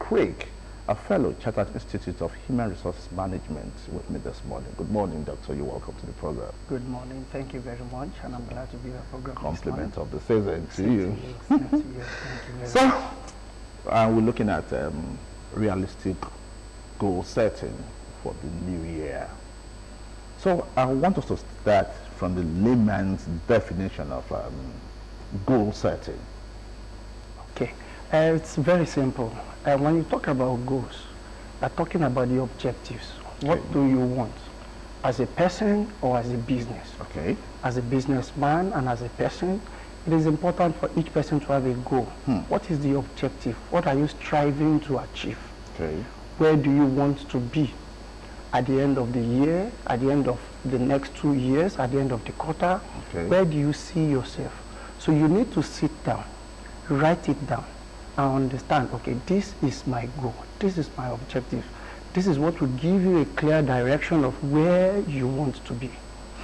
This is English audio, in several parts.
Craig, a fellow Chartered Institute of Human Resource Management, with me this morning. Good morning, Doctor. You're welcome to the program. Good morning. Thank you very much, and I'm glad to be on the program. Compliment of the season to you. Thank you very much. We're looking at realistic goal setting for the new year. So I want us to start from the layman's definition of goal setting. Okay, it's very simple. When you talk about goals, you're talking about the objectives. Okay. What do you want as a person or as a business? Okay. As a businessman and as a person, it is important for each person to have a goal. What is the objective? What are you striving to achieve? Okay. Where do you want to be at the end of the year, at the end of the next 2 years, at the end of the quarter? Okay. Where do you see yourself? So you need to sit down, write it down, and understand, okay, this is my goal, this is my objective. This is what will give you a clear direction of where you want to be.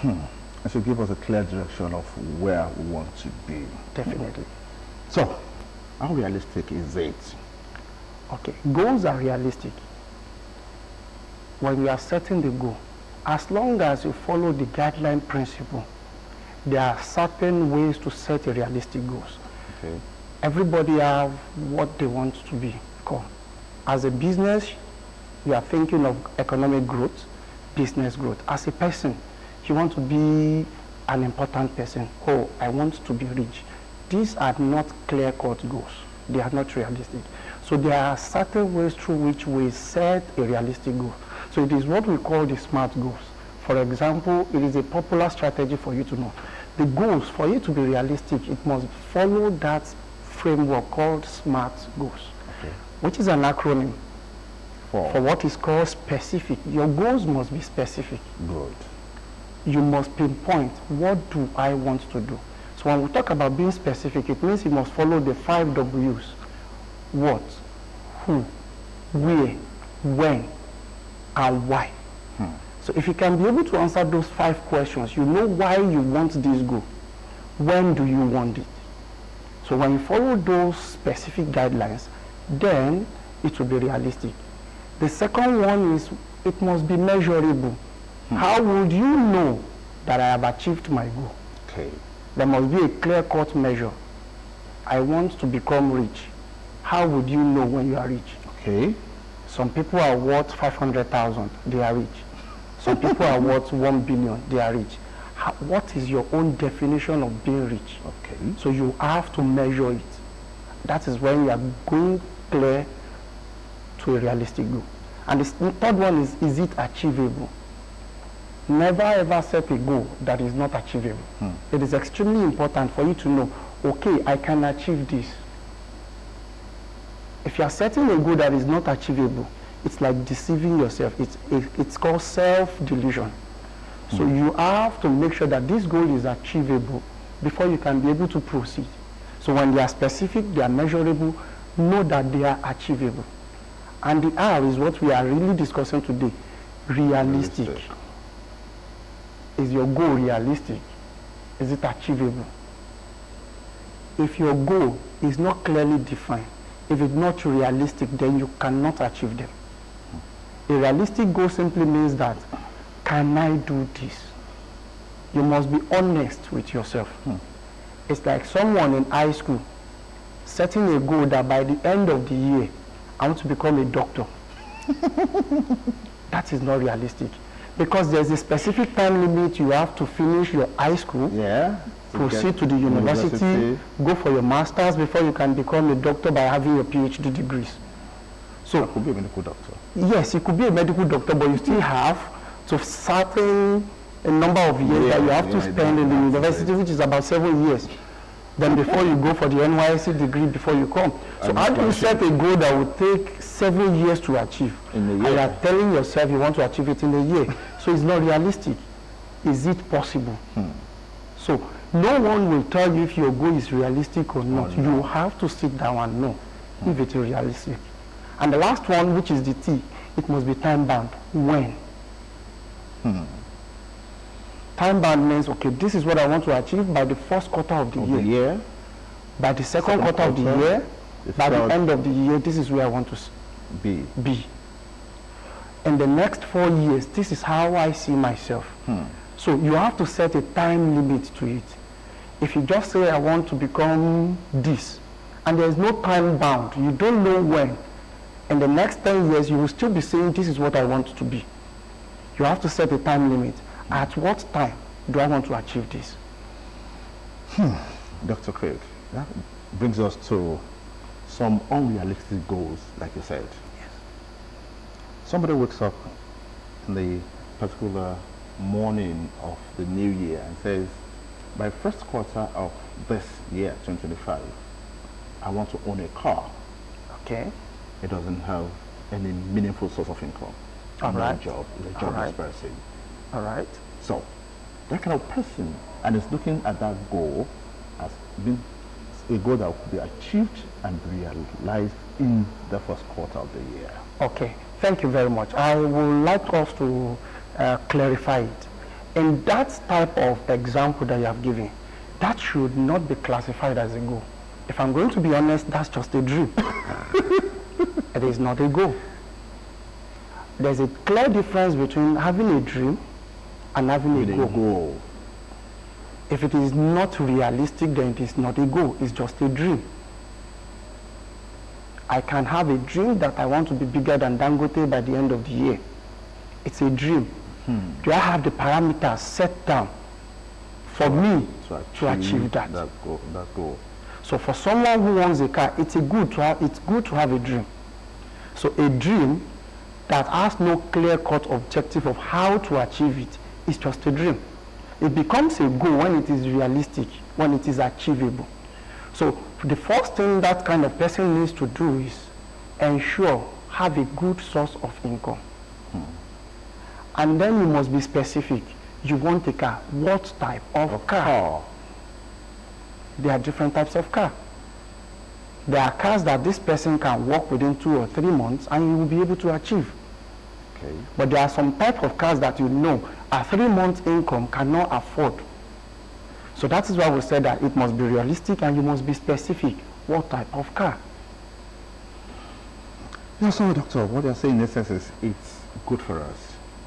It should give us a clear direction of where we want to be. Definitely. So, how realistic is it? Okay, goals are realistic. When you are setting the goal, as long as you follow the guideline principle, there are certain ways to set a realistic goals. Okay. Everybody have what they want to be called. As a business, you are thinking of economic growth, business growth. As a person, you want to be an important person. Oh, I want to be rich. These are not clear-cut goals. They are not realistic. So there are certain ways through which we set a realistic goal. So it is what we call the SMART goals. For example, it is a popular strategy for you to know. The goals, for you to be realistic, it must follow that framework called SMART goals, okay, which is an acronym for what is called specific. Your goals must be specific. Good. You must pinpoint, what do I want to do? So when we talk about being specific, it means you must follow the 5 W's. What, who, where, when, and why. So if you can be able to answer those 5 questions, you know why you want this goal. When do you want it? So when you follow those specific guidelines, then it will be realistic. The second one is, it must be measurable. How would you know that I have achieved my goal? Okay. There must be a clear-cut measure. I want to become rich. How would you know when you are rich? Okay. Some people are worth 500,000, they are rich. Some people are worth 1 billion, they are rich. What is your own definition of being rich? Okay. So you have to measure it. That is when you are going clear to a realistic goal. And the third one is it achievable? Never ever set a goal that is not achievable. It is extremely important for you to know, okay, I can achieve this. If you are setting a goal that is not achievable, it's like deceiving yourself. It's called self-delusion. So you have to make sure that this goal is achievable before you can be able to proceed. So when they are specific, they are measurable, know that they are achievable. And the R is what we are really discussing today, realistic. Is your goal realistic? Is it achievable? If your goal is not clearly defined, if it's not realistic, then you cannot achieve them. A realistic goal simply means that, can I do this? You must be honest with yourself. It's like someone in high school setting a goal that by the end of the year, I want to become a doctor. That is not realistic. Because there's a specific time limit you have to finish your high school, proceed to the university, go for your master's before you can become a doctor by having your PhD degrees. So, it could be a medical doctor. Yes, it could be a medical doctor, but you still have to certain a number of years that you have to spend in the university, which is about 7 years. Then before you go for the NYSC degree, before you come. So how do you set a goal that will take 7 years to achieve? In a year. And you are telling yourself you want to achieve it in a year. So it's not realistic. Is it possible? So no one will tell you if your goal is realistic or not. You have to sit down and know if it is realistic. And the last one, which is the T, it must be time bound. When? Time bound means, okay, this is what I want to achieve by the first quarter of the year. By the second quarter of the year, by the end of the year, this is where I want to B. B. In the next 4 years, this is how I see myself. So you have to set a time limit to it. If you just say, I want to become this, and there is no time bound, you don't know when, in the next 10 years, you will still be saying, this is what I want to be. You have to set a time limit. At what time do I want to achieve this? Dr. Craig, that brings us to some unrealistic goals, like you said. Yes. Somebody wakes up in the particular morning of the new year and says, by first quarter of this year, 2025, I want to own a car. Okay. It doesn't have any meaningful source of income. All right. Job, a jobless person. All right. So, that kind of person, and is looking at that goal as being a goal that could be achieved and realized in the first quarter of the year. Okay, thank you very much. I would like us to clarify it. In that type of example that you have given, that should not be classified as a goal. If I'm going to be honest, that's just a dream. It is not a goal. There's a clear difference between having a dream and having a goal. If it is not realistic, then it is not a goal, it's just a dream. I can have a dream that I want to be bigger than Dangote by the end of the year. It's a dream. Do I have the parameters set down for me to achieve that goal? So for someone who owns a car, it's good to have a dream. So a dream that has no clear-cut objective of how to achieve it is just a dream. It becomes a goal when it is realistic, when it is achievable. So the first thing that kind of person needs to do is ensure have a good source of income. And then you must be specific. You want a car. What type of car? There are different types of car. There are cars that this person can work within 2 or 3 months and you will be able to achieve. Okay. But there are some type of cars that you know a 3 month income cannot afford. So that is why we said that it must be realistic and you must be specific. What type of car? Yeah, so doctor, what you're saying in essence is it's good for us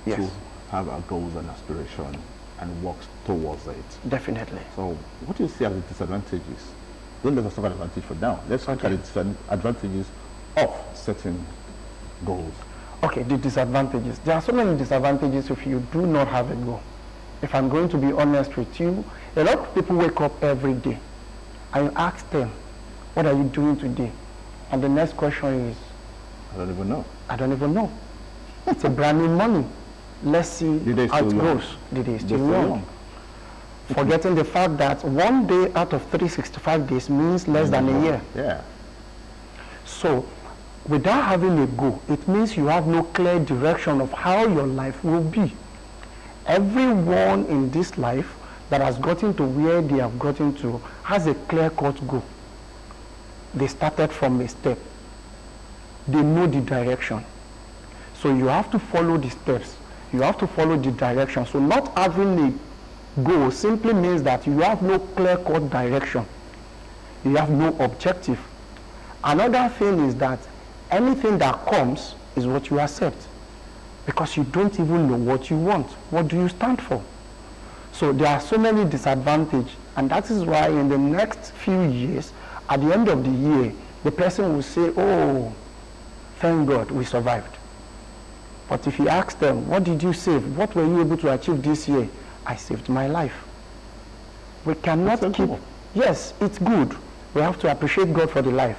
to have our goals and aspirations and work towards it. Definitely. So what do you see as the disadvantages? Don't let us talk about advantage for now. Let's look at the disadvantages of setting goals. Okay, the disadvantages. There are so many disadvantages if you do not have a goal. If I'm going to be honest with you, a lot of people wake up every day and you ask them, what are you doing today? And the next question is, I don't even know. I don't even know. It's a brand new money. Let's see how it goes. The day is still young. Forgetting the fact that 1 day out of 365 days means less than a year. Yeah. So, without having a goal, it means you have no clear direction of how your life will be. Everyone in this life that has gotten to where they have gotten to has a clear-cut goal. They started from a step. They know the direction. So you have to follow the steps. You have to follow the direction. So not having a goal simply means that you have no clear-cut direction. You have no objective. Another thing is that anything that comes is what you accept, because you don't even know what you want. What do you stand for? So there are so many disadvantages, and that is why in the next few years, at the end of the year, the person will say, oh, thank God we survived. But if you ask them, what did you save? What were you able to achieve this year? I saved my life. We cannot keep... Yes, it's good. We have to appreciate God for the life.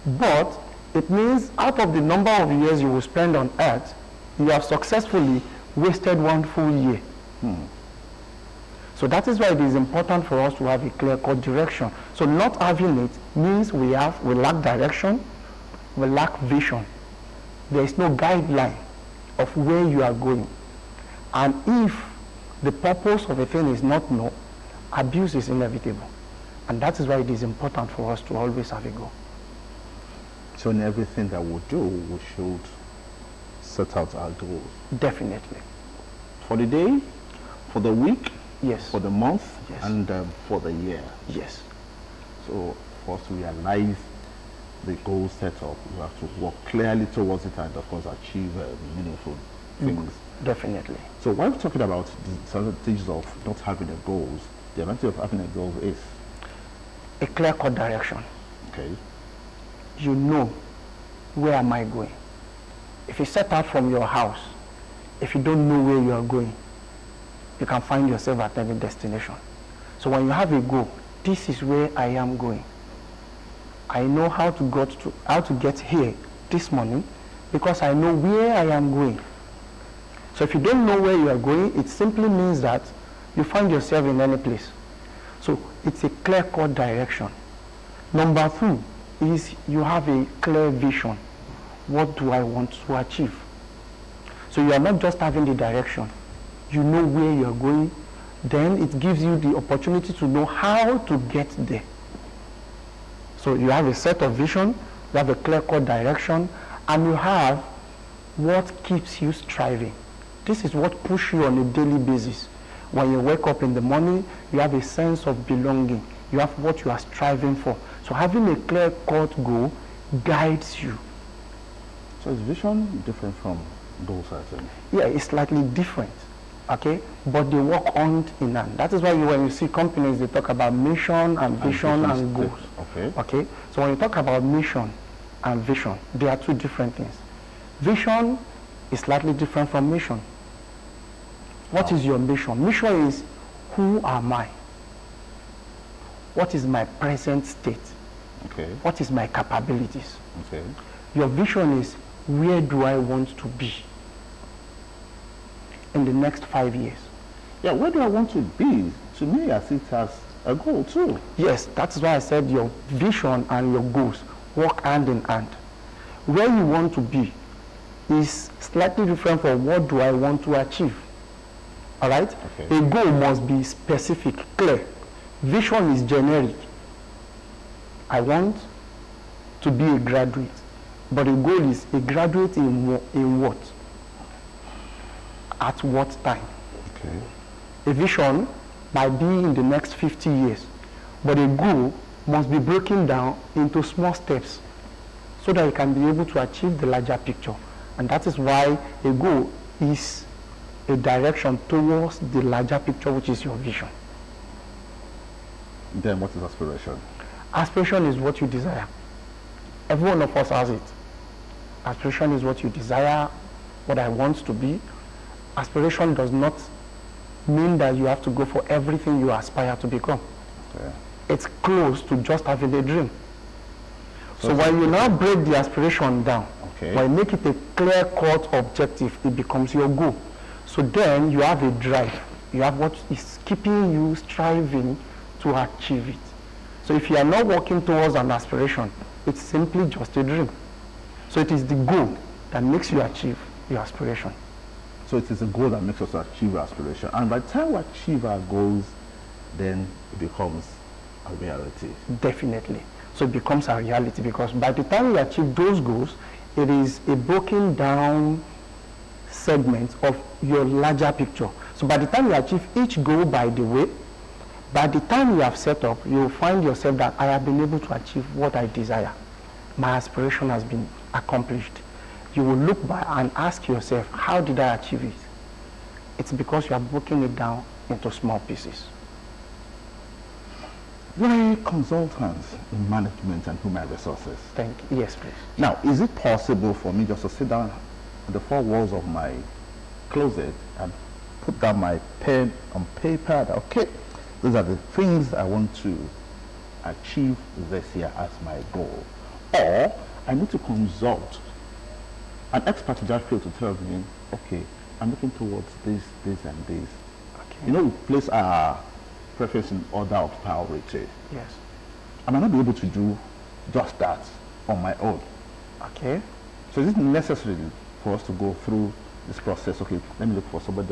But it means out of the number of years you will spend on earth, you have successfully wasted 1 full year. So that is why it is important for us to have a clear-cut direction. So not having it means we lack direction, we lack vision. There is no guideline of where you are going. And if the purpose of a thing is not known, abuse is inevitable. And that is why it is important for us to always have a goal. So in everything that we do, we should set out our goals. Definitely. For the day, for the week, yes, for the month, yes, and for the year. Yes. So for us to realize the goal set up, you have to work clearly towards it and, of course, achieve meaningful things. Definitely. So when we're talking about the disadvantages of not having a goals, the advantage of having a goal is? A clear-cut direction. Okay. You know, where am I going? If you set out from your house, if you don't know where you are going, you can find yourself at any destination. So when you have a goal, this is where I am going. I know how to get here this morning because I know where I am going. So if you don't know where you are going, it simply means that you find yourself in any place. So it's a clear-cut direction. Number 2 is you have a clear vision. What do I want to achieve? So you are not just having the direction. You know where you are going. Then it gives you the opportunity to know how to get there. So you have a set of vision, you have a clear-cut direction, and you have what keeps you striving. This is what pushes you on a daily basis. When you wake up in the morning, you have a sense of belonging. You have what you are striving for. So having a clear-cut goal guides you. So is vision different from goal setting? Yeah, it's slightly different, okay? But they work hand in hand. That is why when you see companies, they talk about mission and vision and goals. Okay. Okay? So when you talk about mission and vision, they are two different things. Vision is slightly different from mission. What is your mission? Mission is, who am I? What is my present state? Okay. What is my capabilities? Okay. Your vision is, where do I want to be in the next 5 years? Yeah, where do I want to be? To me, I see it as a goal too. Yes, that's why I said your vision and your goals work hand in hand. Where you want to be is slightly different from what do I want to achieve. All right? Okay. A goal must be specific, clear. Vision is generic. I want to be a graduate. But a goal is a graduate in what? At what time? Okay. A vision might be in the next 50 years. But a goal must be broken down into small steps so that you can be able to achieve the larger picture. And that is why a goal is a direction towards the larger picture, which is your vision. Then what is aspiration? Aspiration is what you desire. Every one of us has it. Aspiration is what you desire, what I want to be. Aspiration does not mean that you have to go for everything you aspire to become. Okay. It's close to just having a dream. So when you now break the aspiration down, okay, when you make it a clear-cut objective, it becomes your goal. So then you have a drive. You have what is keeping you striving to achieve it. So if you are not working towards an aspiration, it's simply just a dream. So it is the goal that makes you achieve your aspiration. So it is a goal that makes us achieve our aspiration. And by the time we achieve our goals, then it becomes a reality. Definitely. So it becomes a reality because by the time you achieve those goals, it is a broken down segment of your larger picture. So by the time you achieve each goal, by the way, by the time you have set up, you will find yourself that I have been able to achieve what I desire. My aspiration has been accomplished. You will look back and ask yourself, how did I achieve it? It's because you have broken it down into small pieces. You are a consultant in management and human resources. Thank you. Yes, please. Now, is it possible for me just to sit down in the four walls of my closet and put down my pen on paper that, okay, these are the things I want to achieve this year as my goal? Or I need to consult an expert in that field to tell me, okay, I'm looking towards this, this, and this. Okay. You know, we place our preference in order of priority. Yes. I might not be able to do just that on my own. Okay. So is it necessary for us to go through this process? Okay, let me look for somebody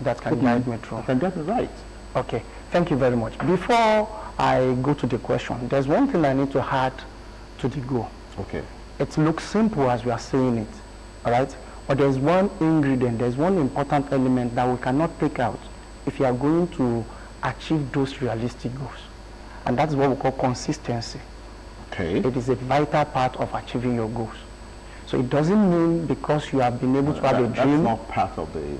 that can guide me through. That can guide me right. Okay, thank you very much. Before I go to the question, there's one thing I need to add to the goal. Okay. It looks simple as we are saying it, all right? But there's one ingredient, there's one important element that we cannot take out if you are going to achieve those realistic goals. And that's what we call consistency. Okay. It is a vital part of achieving your goals. So it doesn't mean because you have been able to have a dream. That's not part of the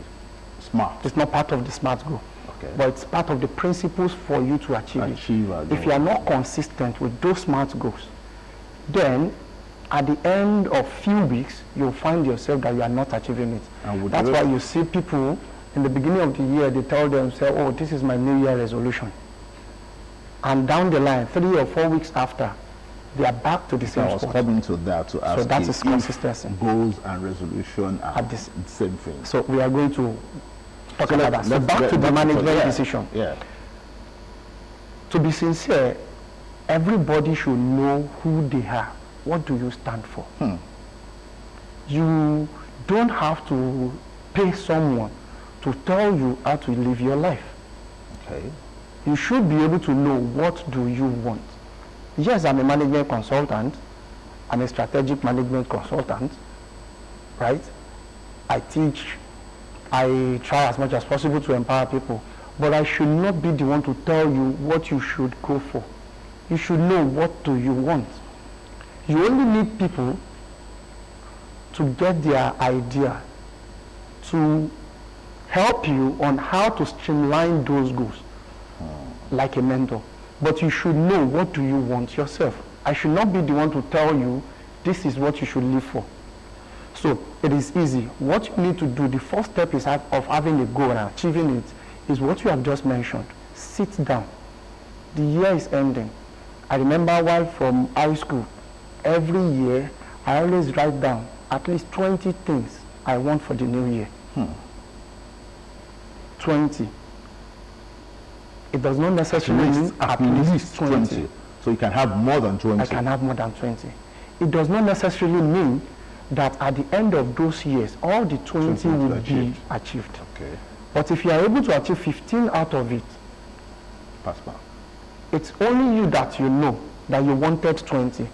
SMART. It's not part of the SMART goal. Okay. But it's part of the principles for you to achieve it. If you are not consistent with those SMART goals, then at the end of few weeks, you'll find yourself that you are not achieving it. That's why you see people in the beginning of the year, they tell themselves, oh, this is my New Year resolution. And down the line, 3 or 4 weeks after, they are back to the same spot. I was coming to that to ask so that is consistency. Goals and resolution are the same thing. So we are going to talk about that. So back to the management decision. Yeah. To be sincere, everybody should know who they are. What do you stand for? You don't have to pay someone to tell you how to live your life. Okay. You should be able to know what do you want. Yes, I'm a management consultant. I'm a strategic management consultant, right? I teach. I try as much as possible to empower people. But I should not be the one to tell you what you should go for. You should know what do you want. You only need people to get their idea, to help you on how to streamline those goals, like a mentor. But you should know what do you want yourself. I should not be the one to tell you this is what you should live for. So it is easy. What you need to do, the first step is of having a goal and achieving it, is what you have just mentioned. Sit down. The year is ending. I remember while from high school, every year I always write down at least 20 things I want for the new year. 20. It does not necessarily mean at least 20. So you can have more than 20. I can have more than 20. It does not necessarily mean that at the end of those years, all the 20 will be achieved. Okay. But if you are able to achieve 15 out of it, pass back. It's only you that you know that you wanted 20.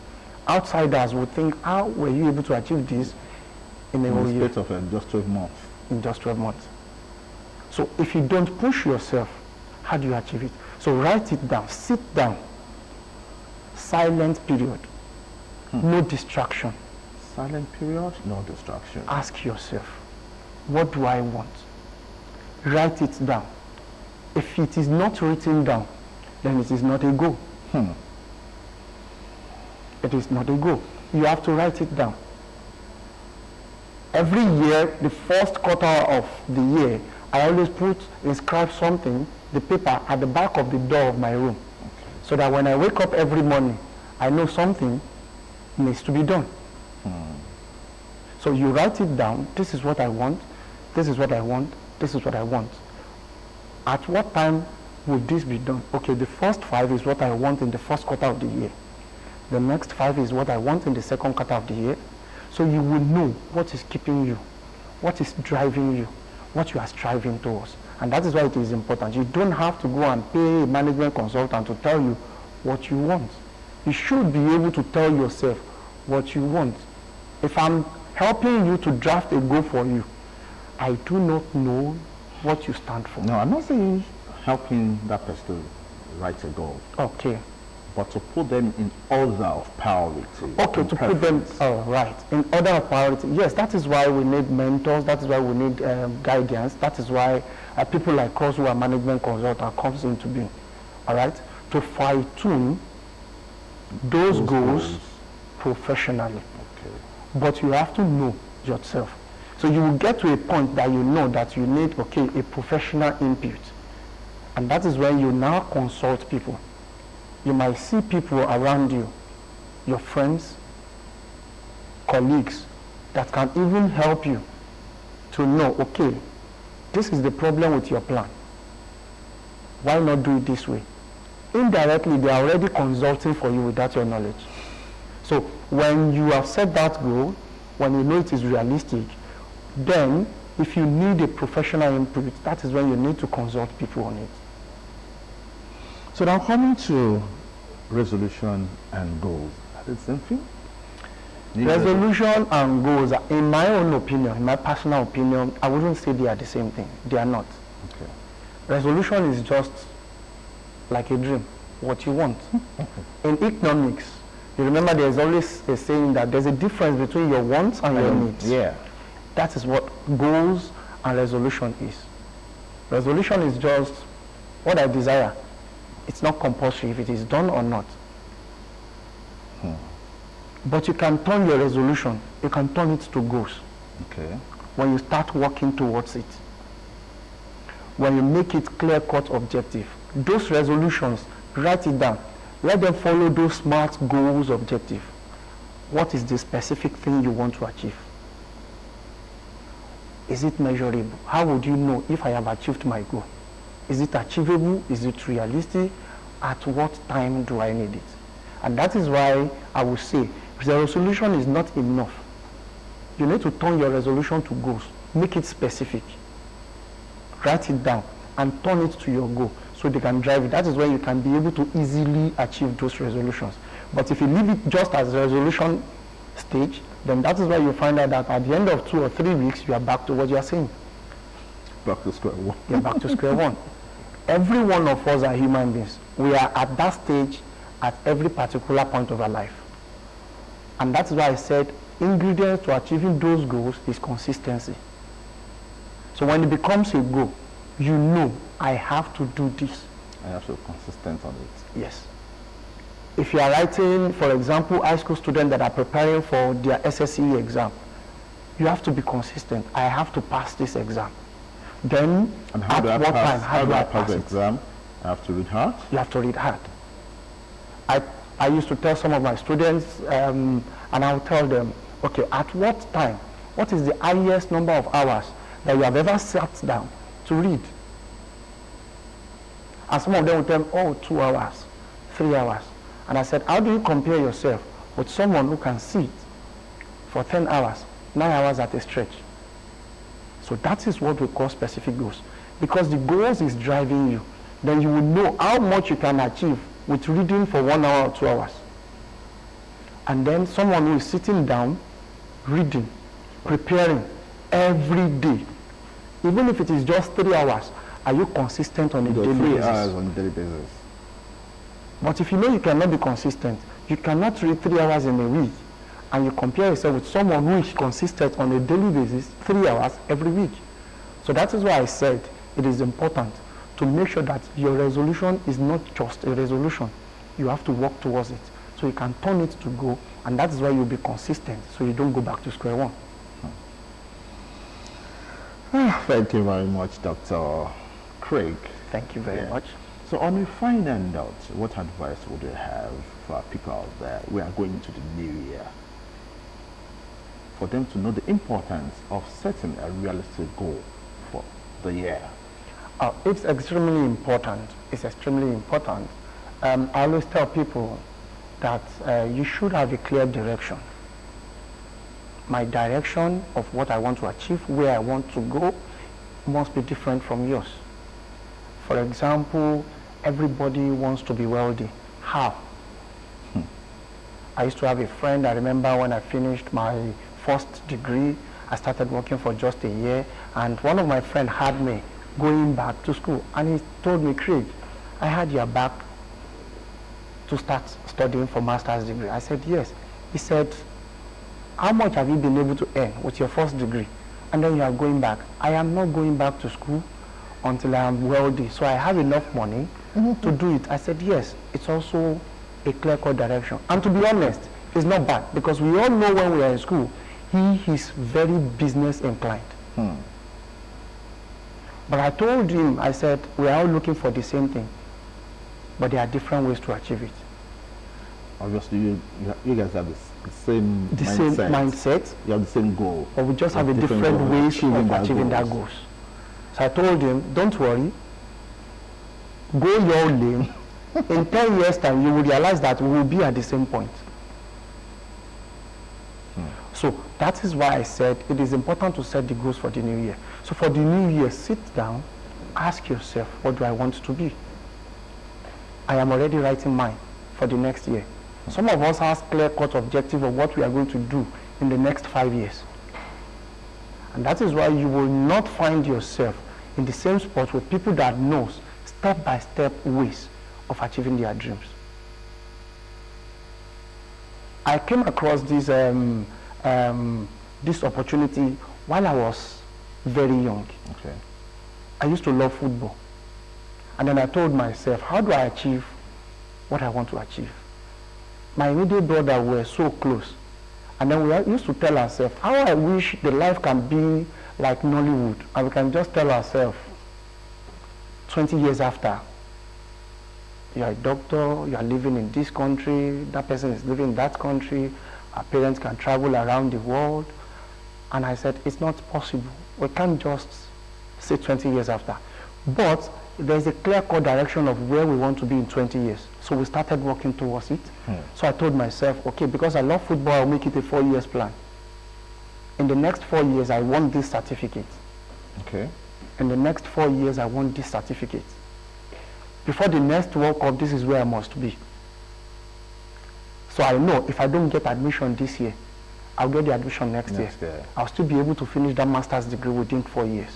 Outsiders would think, how were you able to achieve this in a whole year? In the space of just 12 months. In just 12 months. So if you don't push yourself, how do you achieve it? So write it down, sit down, silent period, no distraction. Silent period, no distraction. Ask yourself, what do I want? Write it down. If it is not written down, then it is not a goal. It is not a goal. You have to write it down. Every year, the first quarter of the year, I always inscribe something, the paper at the back of the door of my room. So that when I wake up every morning, I know something needs to be done. So you write it down, this is what I want, this is what I want, this is what I want. At what time would this be done? Okay, the first 5 is what I want in the first quarter of the year. The next 5 is what I want in the second quarter of the year. So you will know what is keeping you, what is driving you, what you are striving towards. And that is why it is important. You don't have to go and pay a management consultant to tell you what you want. You should be able to tell yourself what you want. If I'm helping you to draft a goal for you, I do not know what you stand for. No, I'm not saying helping that person to write a goal. Okay. But to put them in order of priority. Okay, to put them, right, in order of priority. Yes, that is why we need mentors. That is why we need guidance. That is why people like us who are management consultants comes into being. All right, to fine-tune those goals professionally. Okay. But you have to know yourself. So you will get to a point that you know that you need, okay, a professional input. And that is when you now consult people. You might see people around you, your friends, colleagues, that can even help you to know, okay, this is the problem with your plan. Why not do it this way? Indirectly, they are already consulting for you without your knowledge. So when you have set that goal, when you know it is realistic, then if you need a professional input, that is when you need to consult people on it. So now coming to resolution and goals, are they the same thing? Resolution and goals, in my own opinion, in my personal opinion, I wouldn't say they are the same thing. They are not. Okay. Resolution is just like a dream, what you want. In economics, You remember there's always a saying that there's a difference between your wants and your needs. Yeah. That is what goals and resolution is. Resolution is just what I desire. It's not compulsory if it is done or not. But you can turn your resolution, you can turn it to goals. Okay. When you start working towards it. When you make it clear-cut objective. Those resolutions, write it down. Let them follow those SMART goals objective. What is the specific thing you want to achieve? Is it measurable? How would you know if I have achieved my goal? Is it achievable? Is it realistic? At what time do I need it? And that is why I will say, if the resolution is not enough, you need to turn your resolution to goals. Make it specific. Write it down and turn it to your goal so they can drive it. That is when you can be able to easily achieve those resolutions. But if you leave it just as a resolution stage, then that is why you find out that at the end of 2 or 3 weeks, you are back to what you are saying. Back to square one. You're back to square one. Every one of us are human beings. We are at that stage at every particular point of our life. And that's why I said ingredients to achieving those goals is consistency. So when it becomes a goal, you know, I have to do this. I have to be consistent on it. Yes. If you are writing, for example, high school students that are preparing for their SSE exam, you have to be consistent. I have to pass this exam. Then, and how at do I what pass, time, how do I pass the it? exam? I have to read hard? You have to read hard. I used to tell some of my students, and I'll tell them, okay, at what time, what is the highest number of hours that you have ever sat down to read? And some of them will tell me, oh, 2 hours, 3 hours. And I said, how do you compare yourself with someone who can sit for 10 hours, 9 hours at a stretch? So that is what we call specific goals. Because the goals is driving you. Then you will know how much you can achieve with reading for 1 hour or 2 hours. And then someone who is sitting down, reading, preparing every day. Even if it is just 3 hours, are you consistent on a daily basis? 3 hours on a daily basis. But if you know you cannot be consistent, you cannot read 3 hours in a week, and you compare yourself with someone who is consistent on a daily basis, 3 hours every week. So that is why I said it is important to make sure that your resolution is not just a resolution. You have to work towards it. So you can turn it to go, and that is why you'll be consistent, so you don't go back to square one. Thank you very much, Dr. Craig. Thank you very much. So on a final note, what advice would you have for our people out there? We are going into the new year. For them to know the importance of setting a realistic goal for the year. It's extremely important. It's extremely important. I always tell people that you should have a clear direction. My direction of what I want to achieve, where I want to go, must be different from yours. For example, everybody wants to be wealthy. How? I used to have a friend, I remember when I finished my first degree, I started working for just a year, and one of my friends had me going back to school, and he told me, Craig, I heard you're back to start studying for master's degree. I said, yes. He said, how much have you been able to earn with your first degree? And then you are going back. I am not going back to school until I am wealthy, so I have enough money to do it. I said, yes, it's also a clear-cut direction. And to be honest, it's not bad, because we all know when we are in school, he is very business inclined. But I told him, I said, we are all looking for the same thing, but there are different ways to achieve it. Obviously, you guys have the same mindset. You have the same goal. But we just have a different ways of achieving that goals. So I told him, don't worry, go your lane. In 10 years' time, you will realize that we will be at the same point. So that is why I said it is important to set the goals for the new year. So for the new year, sit down, ask yourself, what do I want to be? I am already writing mine for the next year. Some of us have clear-cut objective of what we are going to do in the next 5 years. And that is why you will not find yourself in the same spot with people that knows step-by-step ways of achieving their dreams. I came across this opportunity while I was very young. Okay. I used to love football. And then I told myself, how do I achieve what I want to achieve? My immediate brother were so close. And then we used to tell ourselves, how I wish the life can be like Nollywood. And we can just tell ourselves, 20 years after, you are a doctor, you are living in this country, that person is living in that country, our parents can travel around the world. And I said, it's not possible. We can't just say 20 years after. But there's a clear-cut direction of where we want to be in 20 years. So we started working towards it. So I told myself, okay, because I love football, I'll make it a 4 years plan. In the next 4 years, I want this certificate. Okay. In the next 4 years, I want this certificate. Before the next World Cup, this is where I must be. So I know if I don't get admission this year, I'll get the admission next year. I'll still be able to finish that master's degree within 4 years.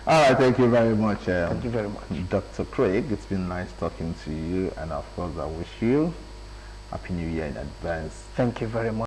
All right, thank you very much. Thank you very much. Dr. Craig, it's been nice talking to you, and of course I wish you Happy New Year in advance. Thank you very much.